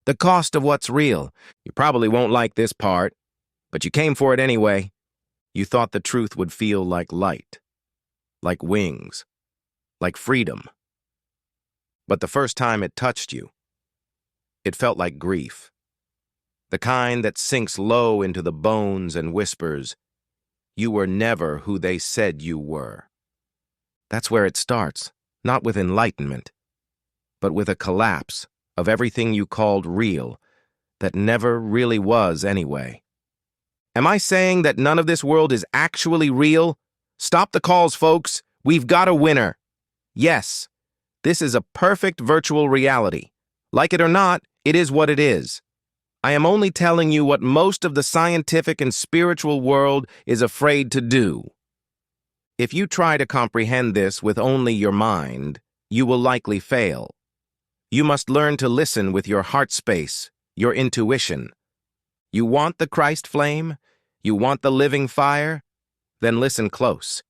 The cost of what's real. You probably won't like this part, but you came for it anyway. You thought the truth would feel like light, like wings, like freedom. But the first time it touched you, it felt like grief. The kind that sinks low into the bones and whispers, "You were never who they said you were." That's where it starts, not with enlightenment, but with a collapse of everything you called real that never really was anyway. Am I saying that none of this world is actually real? Stop the calls, folks. We've got a winner. Yes, this is a perfect virtual reality. Like it or not, it is what it is. I am only telling you what most of the scientific and spiritual world is afraid to do. If you try to comprehend this with only your mind, you will likely fail. You must learn to listen with your heart space, your intuition. You want the Christ flame? You want the living fire? Then listen close.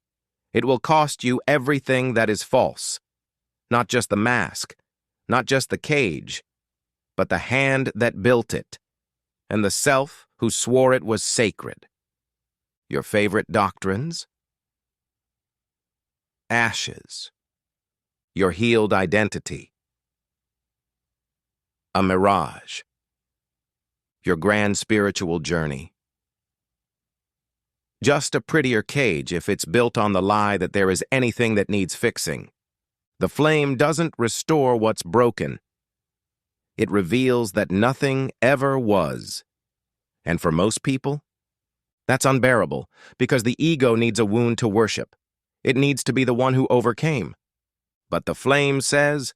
It will cost you everything that is false. Not just the mask, not just the cage, but the hand that built it, and the self who swore it was sacred. Your favorite doctrines? Ashes. Your healed identity. A mirage. Your grand spiritual journey. Just a prettier cage if it's built on the lie that there is anything that needs fixing. The flame doesn't restore what's broken. It reveals that nothing ever was. And for most people, that's unbearable because the ego needs a wound to worship. It needs to be the one who overcame. But the flame says,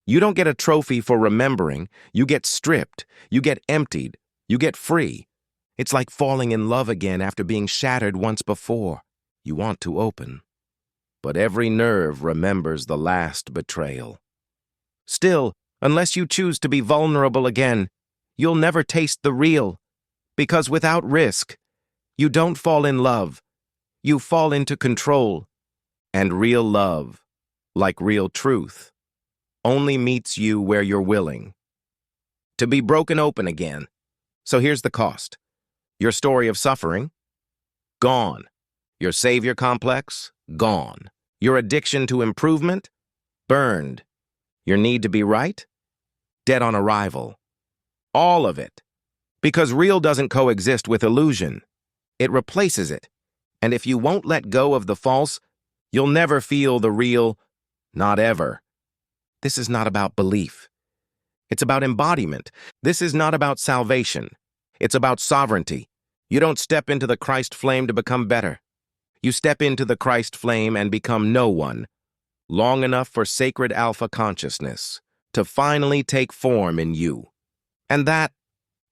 you don't get a trophy for remembering. You get stripped. You get emptied. You get free. It's like falling in love again after being shattered once before. You want to open, but every nerve remembers the last betrayal. Still, unless you choose to be vulnerable again, you'll never taste the real, because without risk, you don't fall in love. You fall into control. And real love, like real truth, only meets you where you're willing to be broken open again. So here's the cost. Your story of suffering? Gone. Your savior complex? Gone. Your addiction to improvement? Burned. Your need to be right? Dead on arrival. All of it. Because real doesn't coexist with illusion. It replaces it. And if you won't let go of the false, you'll never feel the real, not ever. This is not about belief. It's about embodiment. This is not about salvation. It's about sovereignty. You don't step into the Christ flame to become better. You step into the Christ flame and become no one, long enough for sacred alpha consciousness to finally take form in you. And that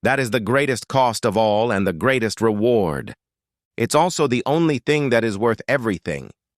is the greatest cost of all and the greatest reward. It's also the only thing that is worth everything.